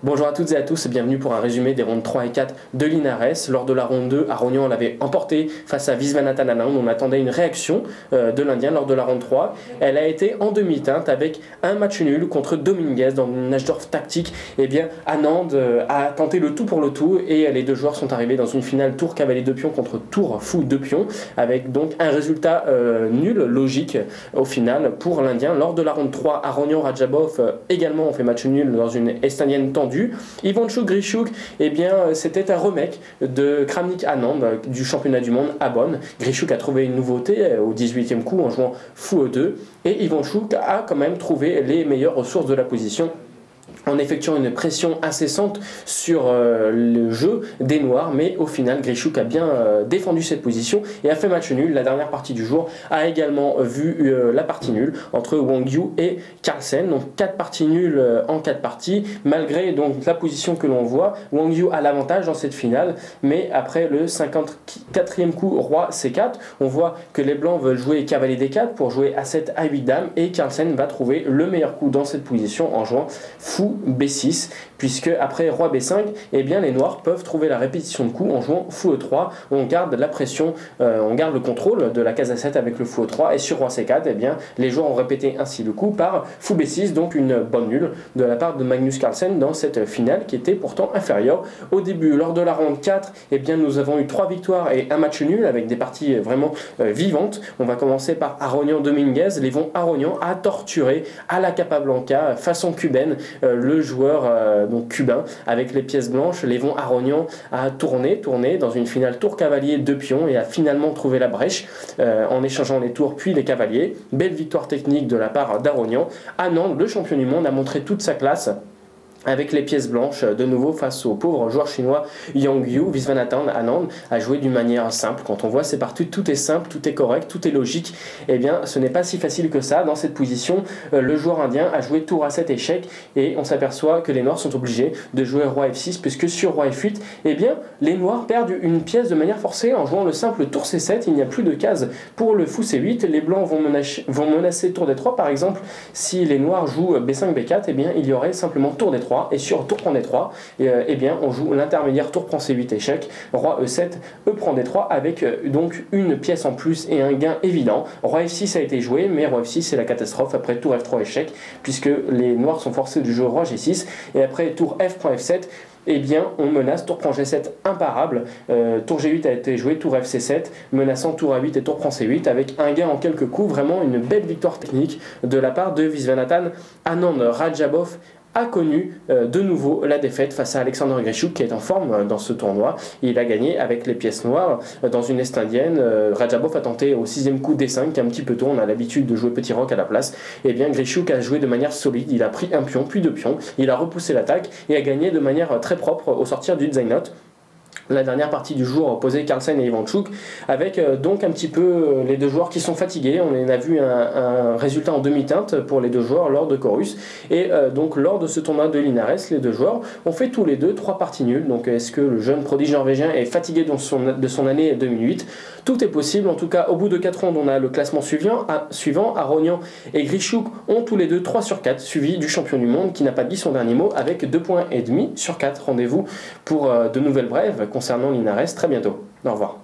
Bonjour à toutes et à tous et bienvenue pour un résumé des rondes 3 et 4 de Linares. Lors de la ronde 2, Aronian l'avait emporté face à Viswanathan Anand. On attendait une réaction de l'Indien lors de la ronde 3. Elle a été en demi-teinte avec un match nul contre Dominguez dans une Najdorf tactique. Eh bien, Anand a tenté le tout pour le tout et les deux joueurs sont arrivés dans une finale tour cavalier 2 pions contre tour fou 2 pions avec donc un résultat nul, logique au final pour l'Indien. Lors de la ronde 3, Aronian Radjabov également ont fait match nul dans une estonienne tendue. Ivanchuk Grichuk, eh bien, c'était un remake de Kramnik Anand du championnat du monde à Bonn. Grichuk a trouvé une nouveauté au 18e coup en jouant fou E2 et Ivanchuk a quand même trouvé les meilleures ressources de la position en effectuant une pression incessante sur le jeu des Noirs, mais au final Grichuk a bien défendu cette position et a fait match nul. La dernière partie du jour a également vu la partie nulle entre Wang Yu et Carlsen, donc 4 parties nulles en 4 parties, malgré donc la position que l'on voit. Wang Yu a l'avantage dans cette finale, mais après le 54e coup roi C4, on voit que les blancs veulent jouer cavalier D4 pour jouer A7 à 8 dames et Carlsen va trouver le meilleur coup dans cette position en jouant fou B6, puisque après roi B5, eh bien, les noirs peuvent trouver la répétition de coups en jouant fou E3. On garde la pression, on garde le contrôle de la case A7 avec le fou E3, et sur roi C4, eh bien, les joueurs ont répété ainsi le coup par fou B6, donc une bonne nulle de la part de Magnus Carlsen dans cette finale qui était pourtant inférieure au début. Lors de la ronde 4, eh bien, nous avons eu 3 victoires et un match nul avec des parties vraiment vivantes. On va commencer par Aronian Dominguez. Lévon Aronian a torturé à la Capablanca façon cubaine le joueur donc cubain avec les pièces blanches. Lévon Aronian a tourné dans une finale tour cavalier 2 pions et a finalement trouvé la brèche en échangeant les tours puis les cavaliers. Belle victoire technique de la part d'Aronian. Anand, le champion du monde, a montré toute sa classe avec les pièces blanches de nouveau face au pauvre joueur chinois Yang Yu. Viswanathan Anand a joué d'une manière simple. Quand on voit ces parties, tout est simple, tout est correct, tout est logique. Eh bien, ce n'est pas si facile que ça. Dans cette position, le joueur indien a joué tour A7 échec et on s'aperçoit que les noirs sont obligés de jouer roi F6 puisque sur roi F8, eh bien, les noirs perdent une pièce de manière forcée en jouant le simple tour C7. Il n'y a plus de case pour le fou C8. Les blancs vont menacer tour D3 par exemple. Si les noirs jouent B5, B4, eh bien, il y aurait simplement tour D3. Et sur tour prend D3, eh bien, on joue l'intermédiaire tour prend C8 échec, roi E7, E prend D3 avec donc une pièce en plus et un gain évident. Roi F6 a été joué, mais roi F6 c'est la catastrophe après tour F3 échec, puisque les noirs sont forcés du jeu roi G6, et après tour F prend F7, eh bien, on menace tour prend G7 imparable. Tour G8 a été joué, tour FC7, menaçant tour A8 et tour prend C8 avec un gain en quelques coups. Vraiment une belle victoire technique de la part de Viswanathan Anand. Radjabov a connu de nouveau la défaite face à Alexander Grichuk qui est en forme dans ce tournoi. Il a gagné avec les pièces noires dans une est indienne. Radjabov a tenté au 6e coup D5 qui est un petit peu tôt, on a l'habitude de jouer petit roc à la place. Et bien Grichuk a joué de manière solide, il a pris un pion puis 2 pions, il a repoussé l'attaque et a gagné de manière très propre au sortir du Zeinot. La dernière partie du jour opposait Carlsen et Ivanchuk avec donc un petit peu les deux joueurs qui sont fatigués. On a vu un résultat en demi-teinte pour les deux joueurs lors de Chorus et donc lors de ce tournoi de Linares, les deux joueurs ont fait tous les deux 3 parties nulles. Donc est-ce que le jeune prodige norvégien est fatigué de son année 2008? Tout est possible. En tout cas, au bout de 4 rondes, on a le classement suivant. Aronian et Grichuk ont tous les deux 3 sur 4, suivi du champion du monde qui n'a pas dit son dernier mot avec 2,5 points sur 4. Rendez-vous pour de nouvelles brèves concernant Linares très bientôt. Au revoir.